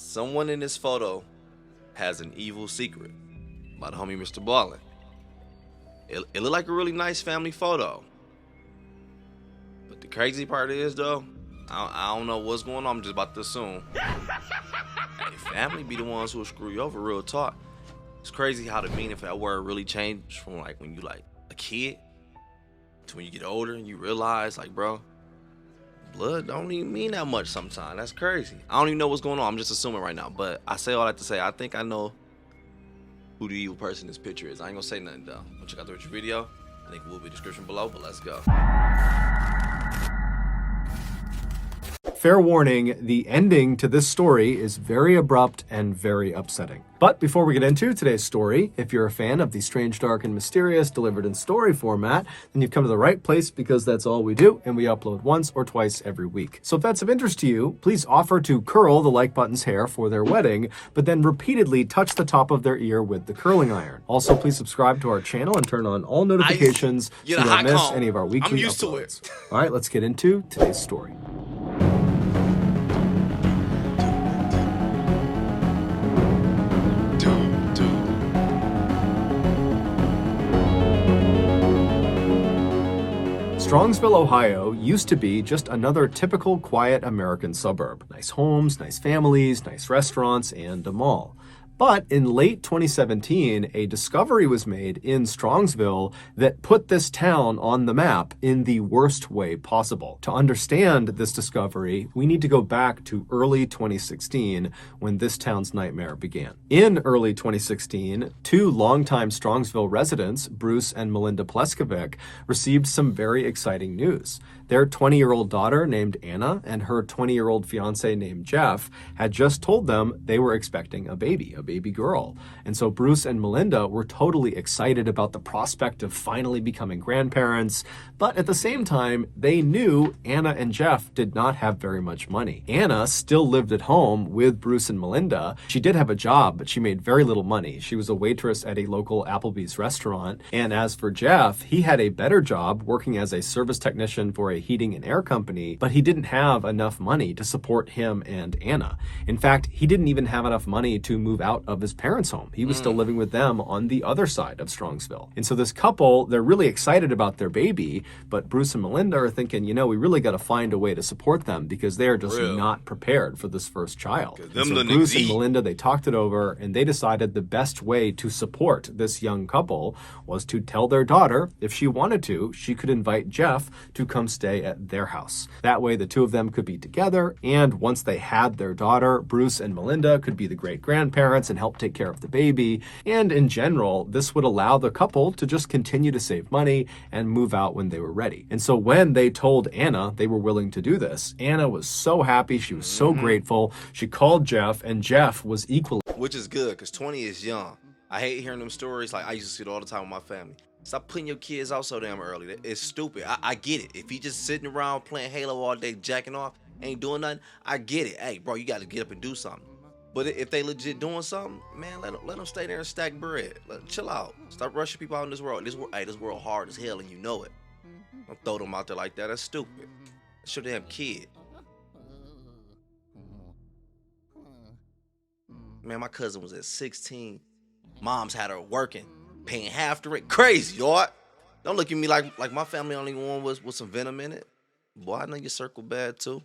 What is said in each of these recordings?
someone in this photo has an evil secret by the homie Mrballen. It looked like a really nice family photo. But the crazy part is, though, I don't know what's going on. I'm just about to assume. Hey, family be the ones who will screw you over, real talk. It's crazy how the meaning for that word really changed from like when you like a kid to when you get older and you realize like, bro, blood don't even mean that much sometimes. That's crazy. I don't even know what's going on. I'm just assuming right now. But I say all that to say I think I know who the evil person in this picture is. I ain't gonna say nothing though. Go check out the original video. Link will be in the description below, but let's go. Fair warning, the ending to this story is very abrupt and very upsetting. But before we get into today's story, if you're a fan of the strange, dark, and mysterious delivered in story format, then you've come to the right place because that's all we do, and we upload once or twice every week. So if that's of interest to you, please offer to curl the like button's hair for their wedding, but then repeatedly touch the top of their ear with the curling iron. Also, please subscribe to our channel and turn on all notifications so you don't miss any of our weekly I'm used uploads. to it. All right, let's get into today's story. Strongsville, Ohio used to be just another typical quiet American suburb. Nice homes, nice families, nice restaurants, and a mall. But in late 2017, a discovery was made in Strongsville that put this town on the map in the worst way possible. To understand this discovery, we need to go back to early 2016 when this town's nightmare began. In early 2016, two longtime Strongsville residents, Bruce and Melinda Pleskovic, received some very exciting news. Their 20-year-old daughter named Anna and her 20-year-old fiance named Jeff had just told them they were expecting a baby girl. And so Bruce and Melinda were totally excited about the prospect of finally becoming grandparents, but at the same time, they knew Anna and Jeff did not have very much money. Anna still lived at home with Bruce and Melinda. She did have a job, but she made very little money. She was a waitress at a local Applebee's restaurant. And as for Jeff, he had a better job working as a service technician for a heating and air company, but he didn't have enough money to support him and Anna. In fact, he didn't even have enough money to move out of his parents' home. He was still living with them on the other side of Strongsville. And so this couple, they're really excited about their baby, but Bruce and Melinda are thinking, you know, we really got to find a way to support them because they are just not prepared for this first child. And so Bruce and Melinda, they talked it over and they decided the best way to support this young couple was to tell their daughter if she wanted to, she could invite Jeff to come stay at their house. That way the two of them could be together, and once they had their daughter, Bruce and Melinda could be the great-grandparents and help take care of the baby. And in general, this would allow the couple to just continue to save money and move out when they were ready. And so when they told Anna they were willing to do this, Anna was so happy, she was so grateful. She called Jeff, and Jeff was equally. Which is good, because 20 is young. I hate hearing them stories. Like, I used to see it all the time with my family. Stop putting your kids out so damn early. It's stupid. I get it. If he just sitting around playing Halo all day, jacking off, ain't doing nothing, I get it. Hey, bro, you got to get up and do something. But if they legit doing something, man, let them stay there and stack bread. Chill out. Stop rushing people out in this world. This world hard as hell, and you know it. Don't throw them out there like that. That's stupid. That's your damn kid. Man, my cousin was at 16. Mom's had her working, paying half the rent. Crazy, y'all. Don't look at me like my family only one was with some venom in it. Boy, I know your circle bad too.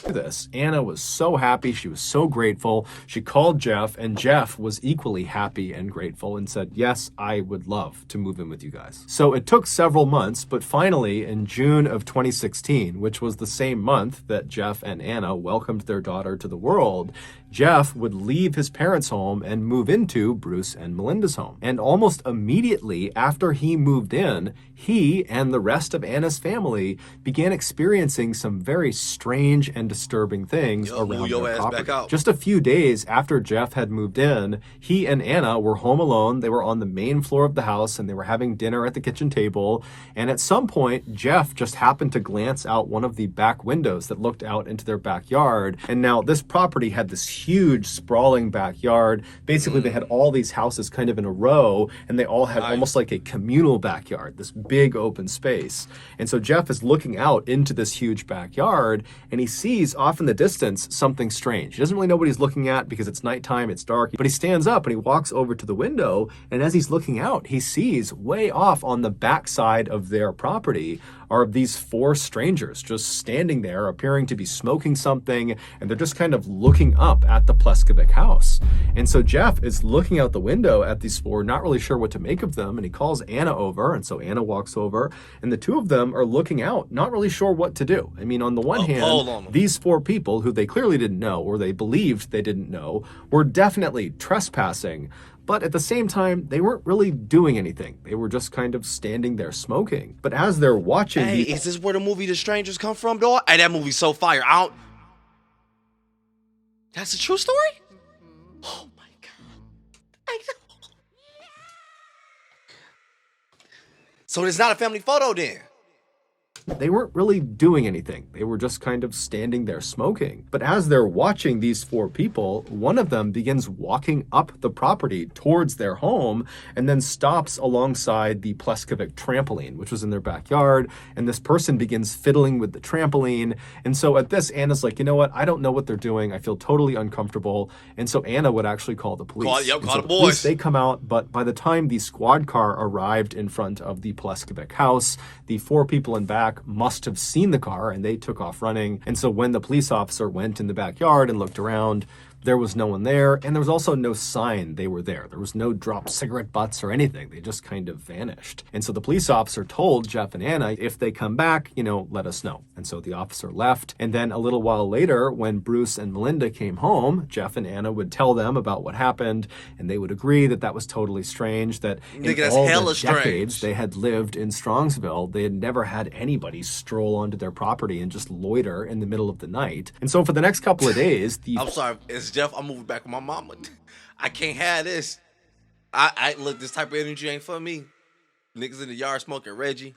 This. Anna was so happy. She was so grateful. She called Jeff, and Jeff was equally happy and grateful and said, yes, I would love to move in with you guys. So it took several months, but finally in June of 2016, which was the same month that Jeff and Anna welcomed their daughter to the world, Jeff would leave his parents' home and move into Bruce and Melinda's home. And almost immediately after he moved in, he and the rest of Anna's family began experiencing some very strange and disturbing things around their property. Just a few days after Jeff had moved in, he and Anna were home alone. They were on the main floor of the house and they were having dinner at the kitchen table. And at some point, Jeff just happened to glance out one of the back windows that looked out into their backyard. And now this property had this huge sprawling backyard. Basically, they had all these houses kind of in a row, and they all had almost like a communal backyard, this big open space. And so Jeff is looking out into this huge backyard, and he sees sees off in the distance something strange. He doesn't really know what he's looking at because it's nighttime, it's dark, but he stands up and he walks over to the window, and as he's looking out, he sees way off on the backside of their property are these 4 strangers just standing there, appearing to be smoking something, and they're just kind of looking up at the Pleskovic house. And so Jeff is looking out the window at these 4, not really sure what to make of them, and he calls Anna over, and so Anna walks over, and the 2 of them are looking out, not really sure what to do. I mean, on the one hand, these 4 people who they clearly didn't know, or they believed they didn't know, were definitely trespassing. But at the same time, they weren't really doing anything. They were just kind of standing there smoking. But as they're watching... Hey, is this where the movie The Strangers come from, dog? Hey, that movie's so fire. That's a true story? Oh, my God. I know. So it's not a family photo, then? They weren't really doing anything. They were just kind of standing there smoking. But as they're watching these 4 people, one of them begins walking up the property towards their home and then stops alongside the Pleskovic trampoline, which was in their backyard. And this person begins fiddling with the trampoline. And so at this, Anna's like, you know what? I don't know what they're doing. I feel totally uncomfortable. And so Anna would actually call the police. Call the boys. They come out, but by the time the squad car arrived in front of the Pleskovic house, the 4 people in back must have seen the car and they took off running. And so when the police officer went in the backyard and looked around, there was no one there, and there was also no sign they were there. There was no dropped cigarette butts or anything. They just kind of vanished. And so the police officer told Jeff and Anna, if they come back, let us know. And so the officer left. And then a little while later, when Bruce and Melinda came home, Jeff and Anna would tell them about what happened, and they would agree that that was totally strange, that in all the decades they had lived in Strongsville, they had never had anybody stroll onto their property and just loiter in the middle of the night. And so for the next couple of days, I'm sorry, Jeff, I'm moving back with my mama. I can't have this. I look, this type of energy ain't for me. Niggas in the yard smoking Reggie.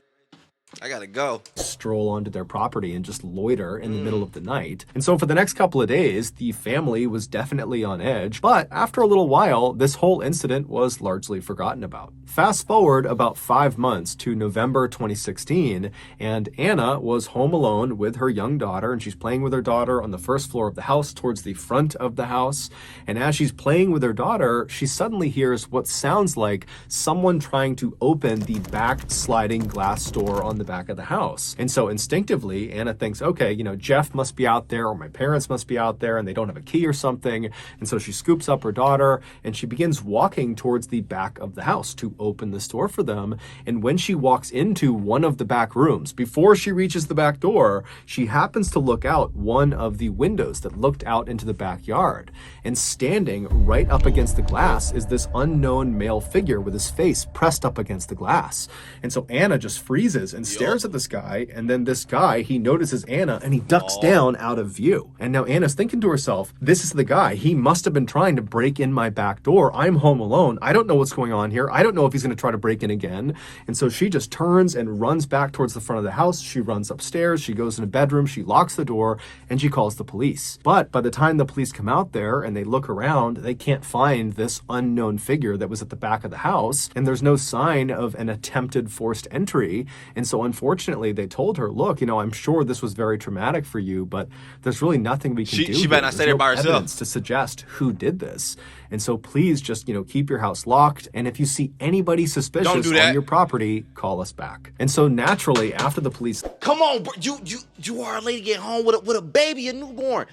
I gotta go. Stroll onto their property and just loiter in the middle of the night. And so for the next couple of days, the family was definitely on edge. But after a little while, this whole incident was largely forgotten about. Fast forward about 5 months to November 2016, and Anna was home alone with her young daughter, and she's playing with her daughter on the first floor of the house towards the front of the house. And as she's playing with her daughter, she suddenly hears what sounds like someone trying to open the back sliding glass door on the back of the house. And so instinctively, Anna thinks, okay, Jeff must be out there, or my parents must be out there, and they don't have a key or something. And so she scoops up her daughter, and she begins walking towards the back of the house to open this door for them. And when she walks into one of the back rooms, before she reaches the back door, she happens to look out one of the windows that looked out into the backyard. And standing right up against the glass is this unknown male figure with his face pressed up against the glass. And so Anna just freezes and stares at this guy, and then this guy, he notices Anna and he ducks down out of view. And now Anna's thinking to herself, this is the guy. He must have been trying to break in my back door. I'm home alone. I don't know what's going on here. I don't know if he's going to try to break in again. And so she just turns and runs back towards the front of the house. She runs upstairs. She goes in a bedroom. She locks the door and she calls the police. But by the time the police come out there and they look around, they can't find this unknown figure that was at the back of the house. And there's no sign of an attempted forced entry. And so unfortunately, they told her, look, I'm sure this was very traumatic for you, but there's really nothing we can do. She better not stay there by herself. To suggest who did this. And so please just, keep your house locked. And if you see anybody suspicious on your property, call us back. And so naturally, after the police... Come on, bro. You are a lady get home with a baby, a newborn.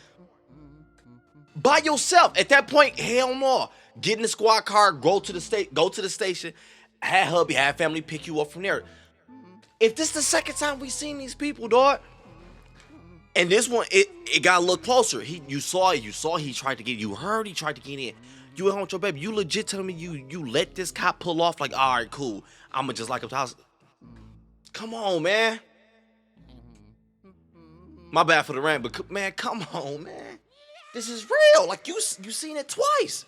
By yourself. At that point, hell no. Get in the squad car, go to the station, have hubby, have family pick you up from there. If this is the second time we seen these people, dog, and this one, it got a look closer. You saw he tried to get, you heard he tried to get in. You at home with your baby. You legit telling me you let this cop pull off like, all right, cool. I'ma just lock up the house. Come on, man. My bad for the rant, but man, come on, man. This is real. Like you seen it twice.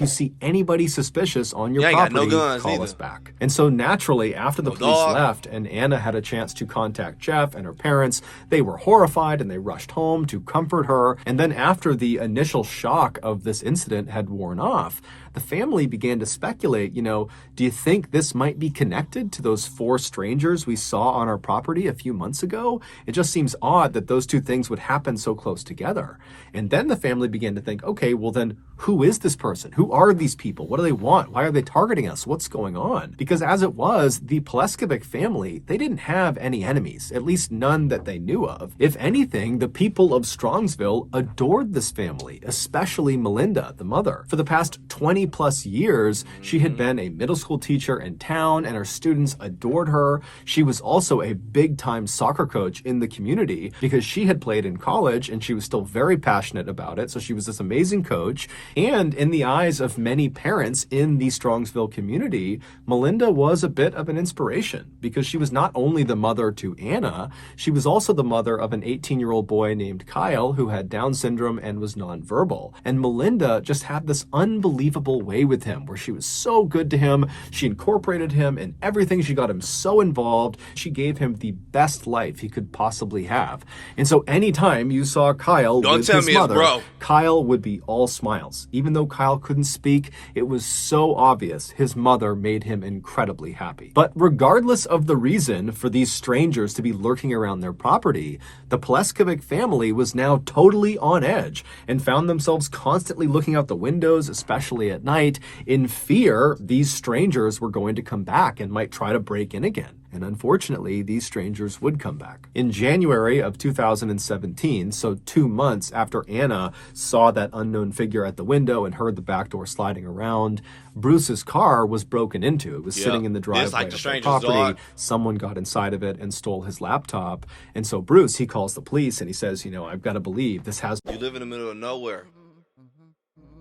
you see anybody suspicious on your You ain't got property, no guns call either. us back. And so naturally, after the No police dog. left and Anna had a chance to contact Jeff and her parents, they were horrified and they rushed home to comfort her. And then after the initial shock of this incident had worn off, the family began to speculate, do you think this might be connected to those 4 strangers we saw on our property a few months ago? It just seems odd that those 2 things would happen so close together. And then the family began to think, okay, well then who is this person? Who are these people? What do they want? Why are they targeting us? What's going on? Because as it was, the Pleskovic family, they didn't have any enemies, at least none that they knew of. If anything, the people of Strongsville adored this family, especially Melinda, the mother. For the past 20 plus years, she had been a middle school teacher in town and her students adored her. She was also a big time soccer coach in the community because she had played in college and she was still very passionate about it. So she was this amazing coach. And in the eyes of many parents in the Strongsville community, Melinda was a bit of an inspiration because she was not only the mother to Anna, she was also the mother of an 18-year-old boy named Kyle who had Down syndrome and was nonverbal. And Melinda just had this unbelievable way with him where she was so good to him. She incorporated him in everything. She got him so involved. She gave him the best life he could possibly have. And so anytime you saw Kyle with his mother, Kyle would be all smiles. Even though Kyle couldn't speak, it was so obvious his mother made him incredibly happy. But regardless of the reason for these strangers to be lurking around their property, the Pleskovic family was now totally on edge and found themselves constantly looking out the windows, especially at night, in fear these strangers were going to come back and might try to break in again. And unfortunately, these strangers would come back. In January of 2017, so 2 months after Anna saw that unknown figure at the window and heard the back door sliding around, Bruce's car was broken into. It was sitting in the driveway of the property. Someone got inside of it and stole his laptop. And so Bruce, he calls the police and he says, I've got to believe this has... You live in the middle of nowhere.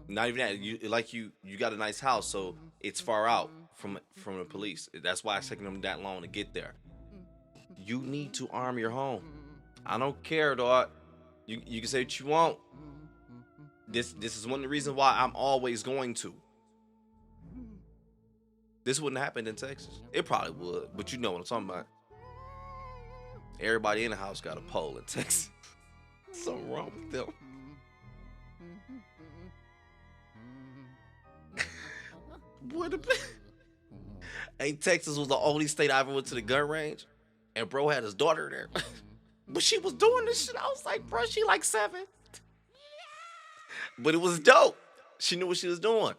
Not even that. You got a nice house, so it's far out from the police. That's why it's taking them that long to get there. You need to arm your home. I don't care, dog. You can say what you want. This is one of the reasons why I'm always going to. This wouldn't happen in Texas. It probably would, but you know what I'm talking about. Everybody in the house got a pole in Texas. Something wrong with them. What ain't Texas was the only state I ever went to the gun range, and bro had his daughter there. But she was doing this shit. I was like, bro, she like 7. But it was dope. She knew what she was doing.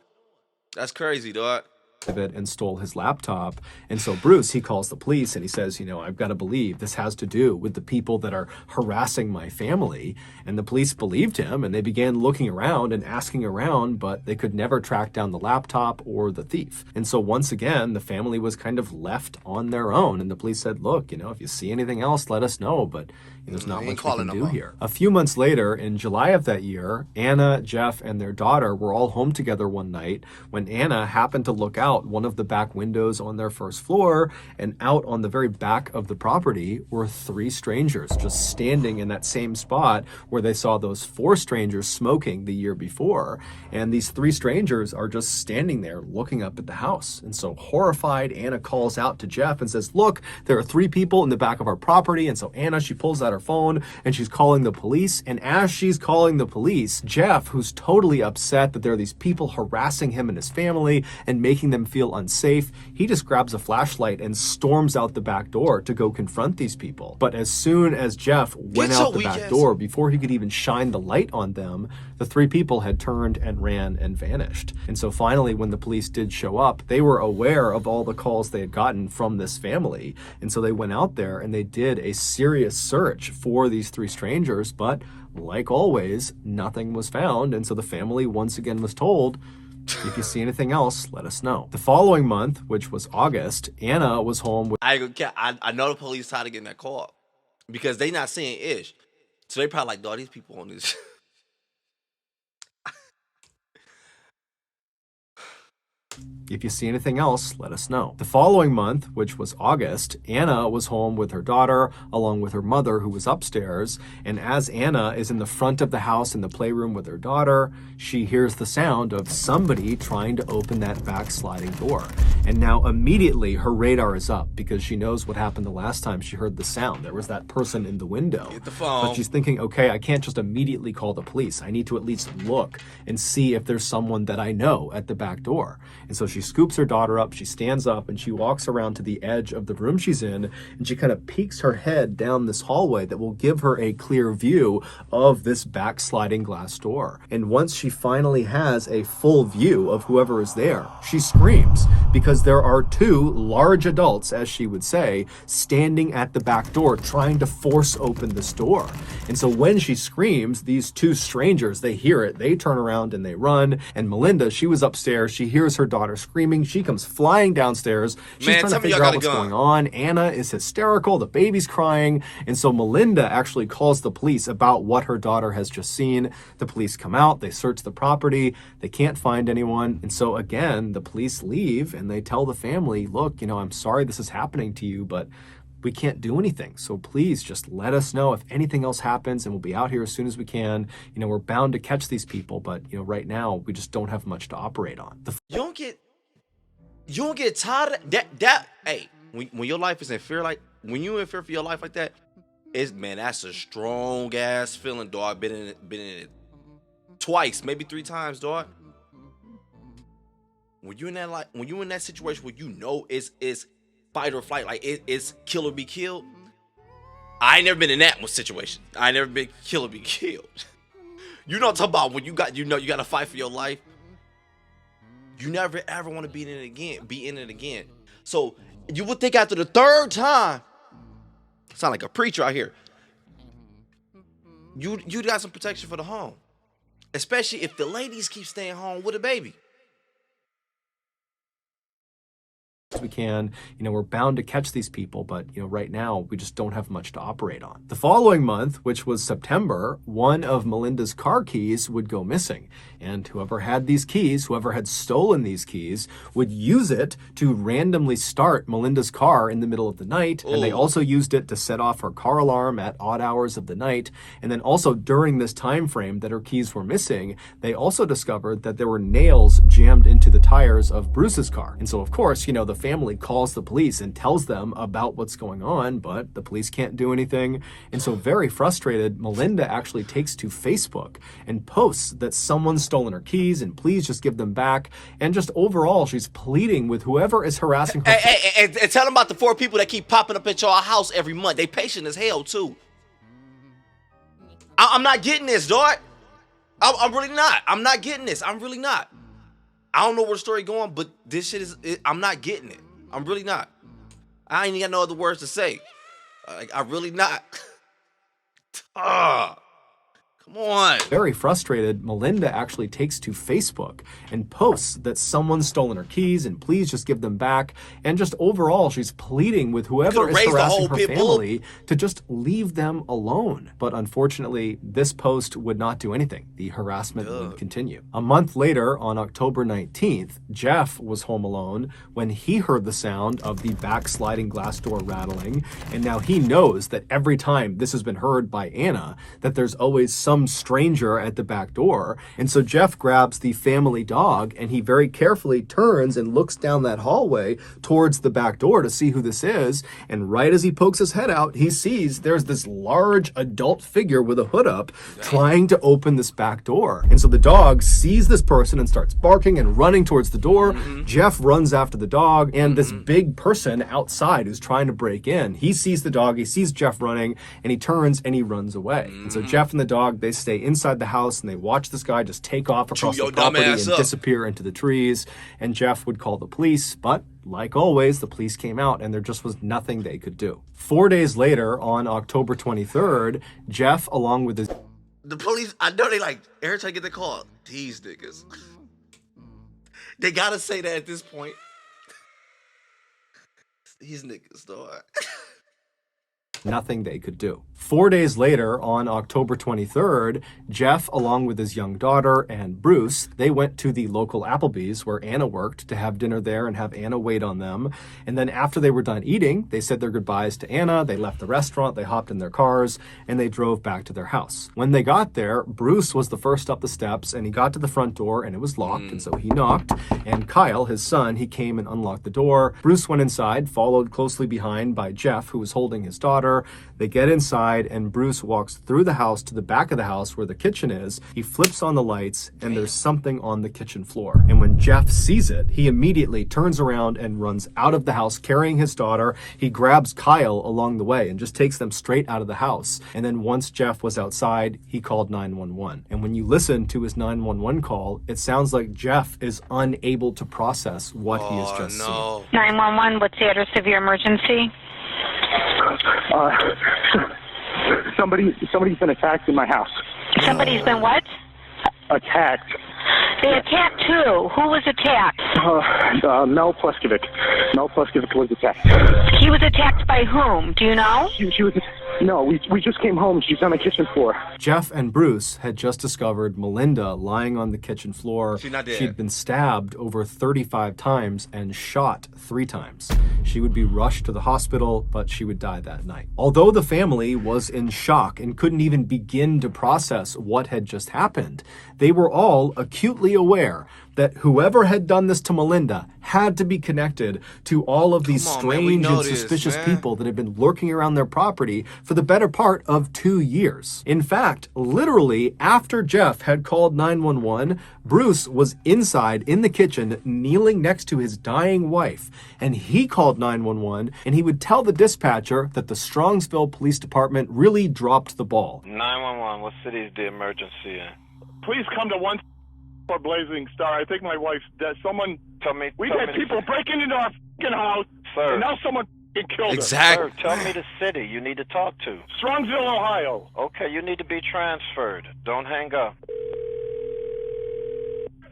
That's crazy, dog. Of it and stole his laptop. And so Bruce, he calls the police and he says, I've got to believe this has to do with the people that are harassing my family. And the police believed him and they began looking around and asking around, but they could never track down the laptop or the thief. And so once again, the family was kind of left on their own. And the police said, look, if you see anything else, let us know. But there's not much we can do here. A few months later, in July of that year, Anna, Jeff, and their daughter were all home together one night when Anna happened to look out one of the back windows on their first floor, and out on the very back of the property were 3 strangers just standing in that same spot where they saw those 4 strangers smoking the year before. And these 3 strangers are just standing there looking up at the house. And so horrified, Anna calls out to Jeff and says, look, there are 3 people in the back of our property. And so Anna, she pulls out her phone and she's calling the police. And as she's calling the police, Jeff, who's totally upset that there are these people harassing him and his family and making them feel unsafe, he just grabs a flashlight and storms out the back door to go confront these people. But as soon as Jeff went out the back door, before he could even shine the light on them, the 3 people had turned and ran and vanished. And so finally, when the police did show up, they were aware of all the calls they had gotten from this family. And so they went out there and they did a serious search for these 3 strangers, but like always, nothing was found. And so the family once again was told, if you see anything else, let us know. The following month, which was August, Anna was home with... I know the police tried to get in that call because they not seeing Ish. So they probably like, dog, these people on this. If you see anything else, let us know. The following month, which was August, Anna was home with her daughter, along with her mother, who was upstairs. And as Anna is in the front of the house in the playroom with her daughter, she hears the sound of somebody trying to open that back sliding door. And now immediately her radar is up because she knows what happened the last time she heard the sound. There was that person in the window. Get the phone. But she's thinking, okay, I can't just immediately call the police. I need to at least look and see if there's someone that I know at the back door. And so she scoops her daughter up, she stands up, and she walks around to the edge of the room she's in, and she kind of peeks her head down this hallway that will give her a clear view of this backsliding glass door. And once she finally has a full view of whoever is there, she screams because there are two large adults, as she would say, standing at the back door trying to force open this door. And so when she screams, these two strangers, they hear it, they turn around and they run. And Melinda, she was upstairs, she hears her daughter screaming, she comes flying downstairs. She's trying to figure out what's going on. Anna is hysterical, the baby's crying. And so Melinda actually calls the police about what her daughter has just seen. The police come out, they search the property, they can't find anyone. And so again, the police leave and they tell the family, look, I'm sorry this is happening to you, but we can't do anything. So please just let us know if anything else happens and we'll be out here as soon as we can. We're bound to catch these people, but right now we just don't have much to operate on. You don't get tired of that. Hey, when your life is in fear, when you in fear for your life like that, that's a strong ass feeling, dog. Been in it twice, maybe 3 times, dog. When you in that situation where it's fight or flight, it's kill or be killed. I ain't never been in that situation. I ain't never been kill or be killed. You know what I'm talking about when you got to fight for your life. You never ever want to be in it again. So you would think after the 3rd time, sound like a preacher out here, you got some protection for the home. Especially if the ladies keep staying home with a baby. We can, we're bound to catch these people, but right now we just don't have much to operate on. The following month, which was September, one of Melinda's car keys would go missing, and whoever had these keys, whoever had stolen these keys, would use it to randomly start Melinda's car in the middle of the night. And they also used it to set off her car alarm at odd hours of the night. And then also during this time frame that her keys were missing, they also discovered that there were nails jammed into the tires of Bruce's car. And so of course, the family calls the police and tells them about what's going on, but the police can't do anything. And so very frustrated, Melinda actually takes to Facebook and posts that someone's stolen her keys and please just give them back. And just overall, she's pleading with whoever is harassing her. Hey, tell them about the 4 people that keep popping up at your house every month. They patient as hell too. I'm not getting this, dog. I'm really not. I'm not getting this. I'm really not. I don't know where the story going, but this shit I'm not getting it. I'm really not. I ain't got no other words to say. I really not. Come on. Very frustrated, Melinda actually takes to Facebook and posts that someone's stolen her keys and please just give them back. And just overall, she's pleading with whoever is harassing her family to just leave them alone. But unfortunately, this post would not do anything. The harassment would continue. A month later, on October 19th, Jeff was home alone when he heard the sound of the backsliding glass door rattling. And now he knows that every time this has been heard by Anna, that there's always some stranger at the back door. And so Jeff grabs the family dog and he very carefully turns and looks down that hallway towards the back door to see who this is. And right as he pokes his head out, he sees there's this large adult figure with a hood up trying to open this back door. And so the dog sees this person and starts barking and running towards the door. Jeff runs after the dog, and this big person outside who's trying to break in, he sees the dog, he sees Jeff running, and he turns and he runs away. And so Jeff and the dog, they stay inside the house and they watch this guy just take off across the property and disappear into the trees. And Jeff would call the police, but like always, the police came out and there just was nothing they could do. 4 days later, on October 23rd, Jeff, along with his... The police, I know they every time I get the call, these niggas. They gotta say that at this point. These niggas, dog. Nothing they could do. 4 days later, on October 23rd, Jeff, along with his young daughter and Bruce, they went to the local Applebee's where Anna worked to have dinner there and have Anna wait on them. And then after they were done eating, they said their goodbyes to Anna, they left the restaurant, they hopped in their cars, and they drove back to their house. When they got there, Bruce was the first up the steps, and he got to the front door and it was locked, and so he knocked. And Kyle, his son, he came and unlocked the door. Bruce went inside, followed closely behind by Jeff, who was holding his daughter. They get inside, and Bruce walks through the house to the back of the house where the kitchen is. He flips on the lights, and there's something on the kitchen floor. And when Jeff sees it, he immediately turns around and runs out of the house carrying his daughter. He grabs Kyle along the way and just takes them straight out of the house. And then once Jeff was outside, he called 911. And when you listen to his 911 call, it sounds like Jeff is unable to process what he has just seen. 911, what's the address of your emergency? Somebody's been attacked in my house. Somebody's been what? Attacked. They attacked who? Who was attacked? Mel Pleskovic. Mel Pleskovic was attacked. He was attacked by whom? Do you know? She was. No, we just came home. She's on the kitchen floor. Jeff and Bruce had just discovered Melinda lying on the kitchen floor. She's not dead. She'd been stabbed over 35 times and shot 3 times. She would be rushed to the hospital, but she would die that night. Although the family was in shock and couldn't even begin to process what had just happened, they were all acutely aware that whoever had done this to Melinda had to be connected to all of these strange and suspicious people that had been lurking around their property for the better part of 2 years. In fact, literally after Jeff had called 911, Bruce was inside in the kitchen kneeling next to his dying wife, and he called 911 and he would tell the dispatcher that the Strongsville Police Department really dropped the ball. 911, what city is the emergency in? Please come to 1 for Blazing Star. I think my wife's dead. Someone, we've had people breaking into our f***ing house, sir, and now someone f***ing killed Exactly. Sir, tell me the city you need to talk to. Strongsville, Ohio. Okay, you need to be transferred. Don't hang up.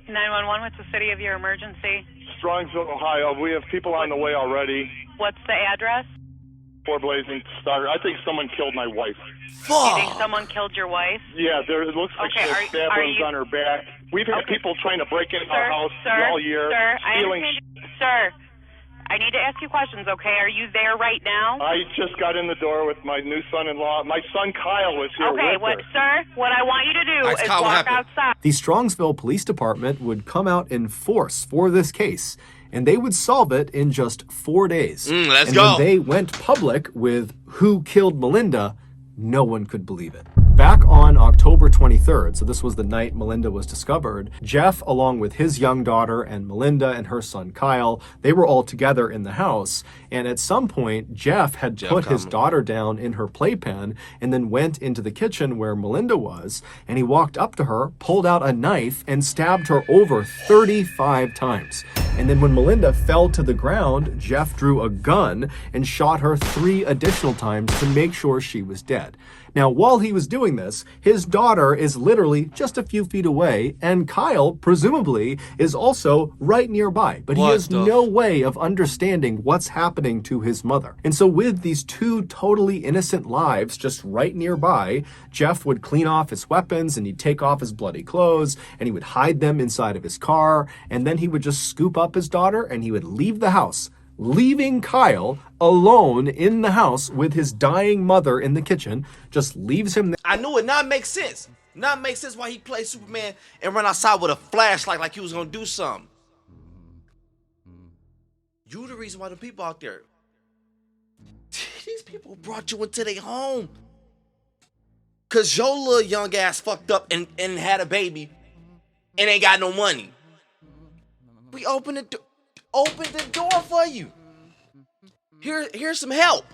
911, what's the city of your emergency? Strongsville, Ohio. We have people on the way already. What's the address? For Blazing Star. I think someone killed my wife. You think someone killed your wife? Yeah, it looks like she has stab wounds on her back. We've had people trying to break into our house all year. Stealing. Sir, I need to ask you questions, okay? Are you there right now? I just got in the door with my new son-in-law. My son Kyle was here with her. Sir, what I want you to do is walk outside. The Strongsville Police Department would come out in force for this case, and they would solve it in just 4 days. Let's and go. when they went public with who killed Melinda, no one could believe it. Back on October 23rd, so this was the night Melinda was discovered, Jeff, along with his young daughter and Melinda and her son Kyle, they were all together in the house. And at some point, Jeff had put his daughter down in her playpen and then went into the kitchen where Melinda was. And he walked up to her, pulled out a knife, and stabbed her over 35 times. And then when Melinda fell to the ground, Jeff drew a gun and shot her 3 additional times to make sure she was dead. Now, while he was doing this, his daughter is literally just a few feet away, and Kyle, presumably, is also right nearby. But he has no way of understanding what's happening to his mother. And so with these 2 totally innocent lives just right nearby, Jeff would clean off his weapons, and he'd take off his bloody clothes, and he would hide them inside of his car, and then he would just scoop up his daughter, and he would leave the house, leaving Kyle alone in the house with his dying mother in the kitchen, just leaves him there. I knew it. Now it makes sense. Now it makes sense why he played Superman and run outside with a flashlight like he was gonna do something. You the reason why the people out there. These people brought you into their home. Cause your little young ass fucked up and had a baby and ain't got no money. We opened the door for you. Here's some help.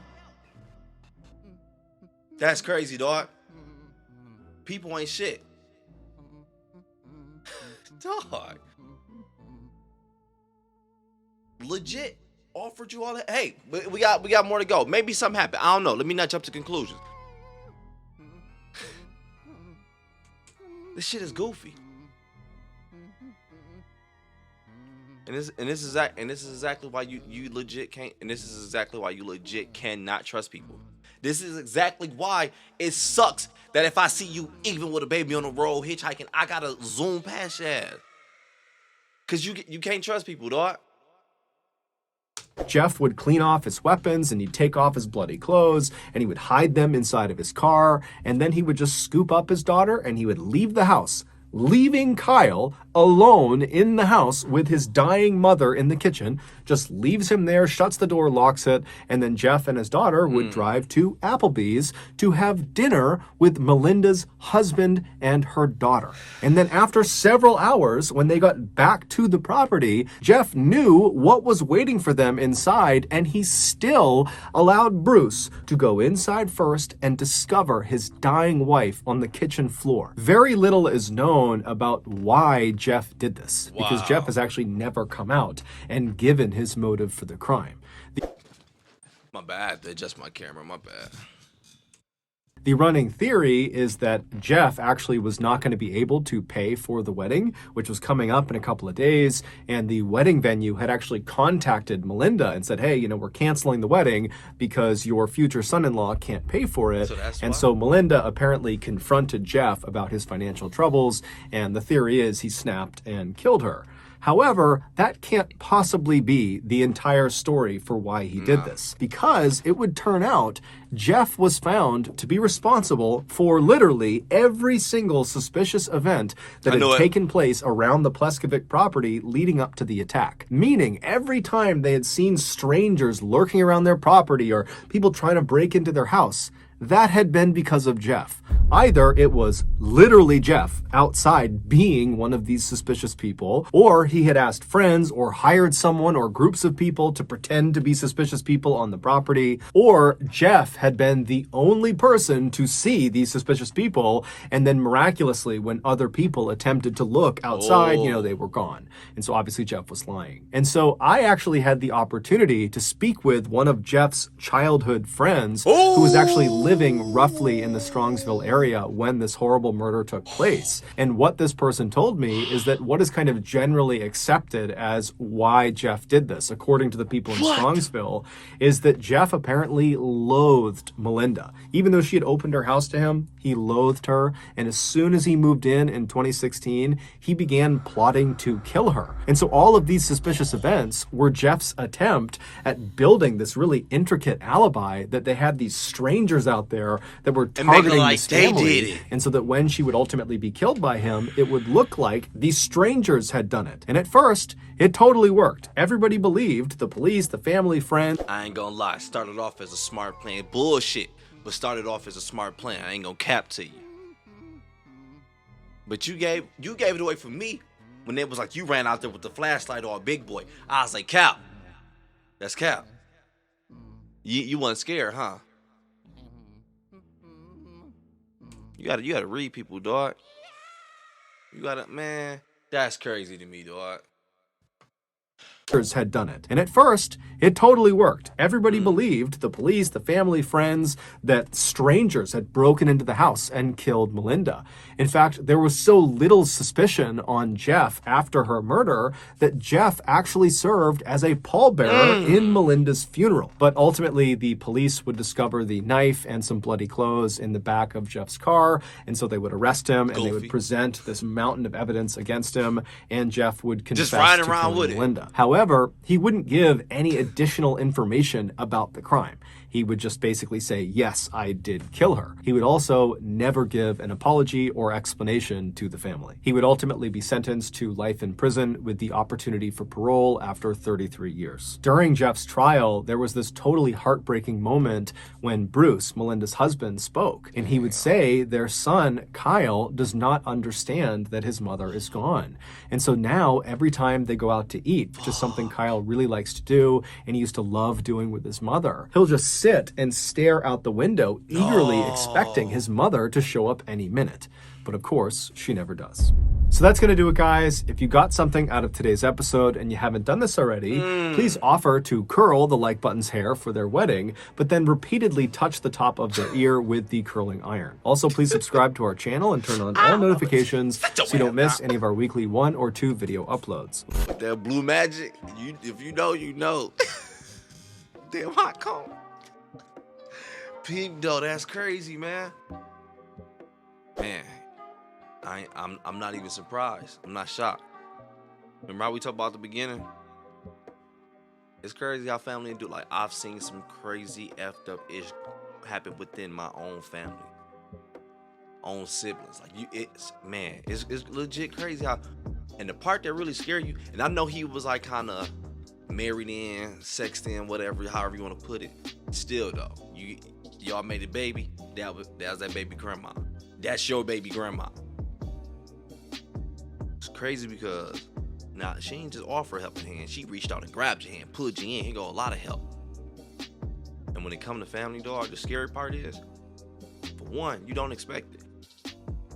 That's crazy, dog. People ain't shit. Dog. Legit offered you all that. Hey, we got more to go. Maybe something happened. I don't know. Let me not jump to conclusions. This shit is goofy. And this is exactly why you legit can't. And this is exactly why you legit cannot trust people. This is exactly why it sucks that if I see you even with a baby on the road hitchhiking, I gotta zoom past your ass. Cause you can't trust people, dog. Jeff would clean off his weapons and he'd take off his bloody clothes and he would hide them inside of his car, and then he would just scoop up his daughter and he would leave the house, leaving Kyle alone in the house with his dying mother in the kitchen, just leaves him there, shuts the door, locks it, and then Jeff and his daughter would drive to Applebee's to have dinner with Melinda's husband and her daughter. And then after several hours, when they got back to the property, Jeff knew what was waiting for them inside, and he still allowed Bruce to go inside first and discover his dying wife on the kitchen floor. Very little is known about why Jeff did this, because Jeff has actually never come out and given his motive for the crime. My bad, they adjust my camera, my bad. The running theory is that Jeff actually was not going to be able to pay for the wedding, which was coming up in a couple of days, and the wedding venue had actually contacted Melinda and said, hey, we're canceling the wedding because your future son-in-law can't pay for it. So Melinda apparently confronted Jeff about his financial troubles, and the theory is he snapped and killed her. However, that can't possibly be the entire story for why he did this, because it would turn out Jeff was found to be responsible for literally every single suspicious event that had taken place around the Pleskovic property leading up to the attack. Meaning, every time they had seen strangers lurking around their property or people trying to break into their house, that had been because of Jeff. Either it was literally Jeff outside being one of these suspicious people, or he had asked friends or hired someone or groups of people to pretend to be suspicious people on the property, or Jeff had been the only person to see these suspicious people, and then miraculously when other people attempted to look outside, they were gone. And so obviously Jeff was lying. And so I actually had the opportunity to speak with one of Jeff's childhood friends who was actually living roughly in the Strongsville area when this horrible murder took place. And what this person told me is that what is kind of generally accepted as why Jeff did this, according to the people in Strongsville, is that Jeff apparently loathed Melinda. Even though she had opened her house to him, he loathed her. And as soon as he moved in 2016, he began plotting to kill her. And so all of these suspicious events were Jeff's attempt at building this really intricate alibi that they had these strangers out there that were targeting this family, and so that when she would ultimately be killed by him, it would look like these strangers had done it. And at first, it totally worked. Everybody believed, the police, the family, friends. I ain't gonna lie, started off as a smart plan. Bullshit, but started off as a smart plan. I ain't gonna cap to you. But you gave it away for me when it was like you ran out there with the flashlight all big boy. I was like, Cap. That's Cap. You wasn't scared, huh? You gotta read people, dog. Man, that's crazy to me, dog. Had done it. And at first, it totally worked. Everybody believed, the police, the family, friends, that strangers had broken into the house and killed Melinda. In fact, there was so little suspicion on Jeff after her murder that Jeff actually served as a pallbearer in Melinda's funeral. But ultimately, the police would discover the knife and some bloody clothes in the back of Jeff's car, and so they would arrest him, and they would present this mountain of evidence against him, and Jeff would confess to killing Melinda. However, he wouldn't give any additional information about the crime. He would just basically say, yes, I did kill her. He would also never give an apology or explanation to the family. He would ultimately be sentenced to life in prison with the opportunity for parole after 33 years. During Jeff's trial, there was this totally heartbreaking moment when Bruce, Melinda's husband, spoke. And he would say their son, Kyle, does not understand that his mother is gone. And so now, every time they go out to eat, which is something Kyle really likes to do and he used to love doing with his mother, he'll just sit and stare out the window, eagerly expecting his mother to show up any minute. But of course, she never does. So that's going to do it, guys. If you got something out of today's episode and you haven't done this already, please offer to curl the like button's hair for their wedding, but then repeatedly touch the top of their ear with the curling iron. Also, please subscribe to our channel and turn on all notifications so you don't miss any of our weekly 1 or 2 video uploads. With that blue magic, if you know, you know. Damn hot comb. Peep though, that's crazy, man. Man, I'm not even surprised. I'm not shocked. Remember how we talked about at the beginning? It's crazy how family do. Like, I've seen some crazy effed up ish happen within my own family, own siblings. Like, it's legit crazy how. And the part that really scared you, and I know he was like kind of married in, sexed in, whatever, however you want to put it. Still though, y'all made a baby. That was that baby grandma. That's your baby grandma. It's crazy because now she ain't just offer a helping hand. She reached out and grabbed your hand, pulled you in. Here go a lot of help. And when it comes to family, dog, the scary part is, for one, you don't expect it.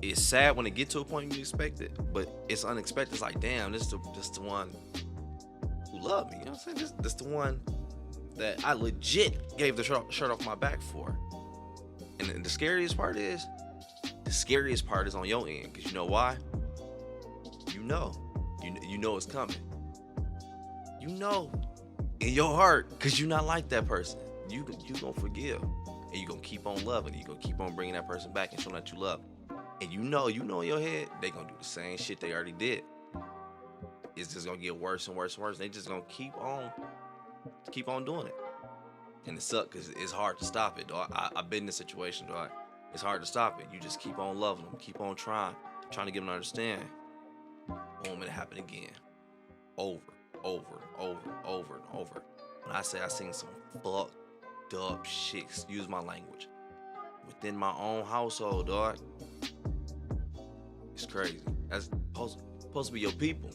It's sad when it get to a point you expect it, but it's unexpected. It's like, damn, this is the one who loved me. You know what I'm saying? This the one that I legit gave the shirt off my back for. And the scariest part is on your end, because you know why? You know it's coming. You know in your heart, because you're not like that person. You gonna forgive, and you gonna keep on loving. You gonna keep on bringing that person back and showing that you love. And you know in your head they gonna do the same shit they already did. It's just gonna get worse and worse and worse. They just gonna keep on doing it. And it sucks because it's hard to stop it, dog. I've been in this situation, dog. It's hard to stop it. You just keep on loving them, keep on trying to get them to understand. Boom, it happened again. Over. When I say I seen some fucked up shit, excuse my language, within my own household, dog. It's crazy. That's supposed to be your people.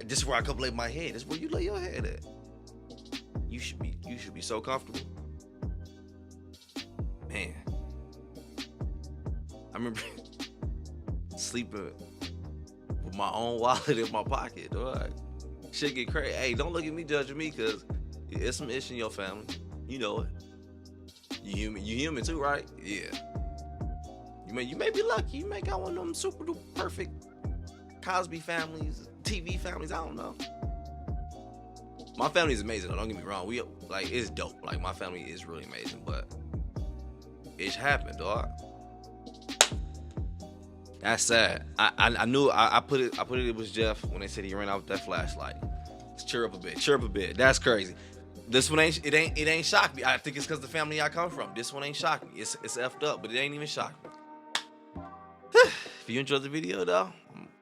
This is where I come lay my head. This is where you lay your head at. You should be so comfortable. Man. I remember sleeping with my own wallet in my pocket, dog. Shit get crazy. Hey, don't look at me judging me, because it's some issue in your family. You know it. You human too, right? Yeah. You may be lucky. You may got one of them super duper perfect Cosby families, TV families. I don't know. My family is amazing. Don't get me wrong. It's dope. Like, my family is really amazing, but it happened, dog. That's sad. I knew. I put it was Jeff when they said he ran out with that flashlight. Let's cheer up a bit. That's crazy. This one ain't shocked me. I think it's because the family I come from. This one ain't shocked me. It's effed up, but it ain't even shocked me. If you enjoyed the video though,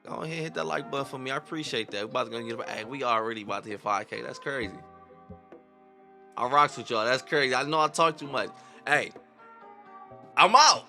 go ahead and hit that like button for me. I appreciate that. We already about to hit 5K. That's crazy. I rocks with y'all. That's crazy. I know I talk too much. Hey, I'm out.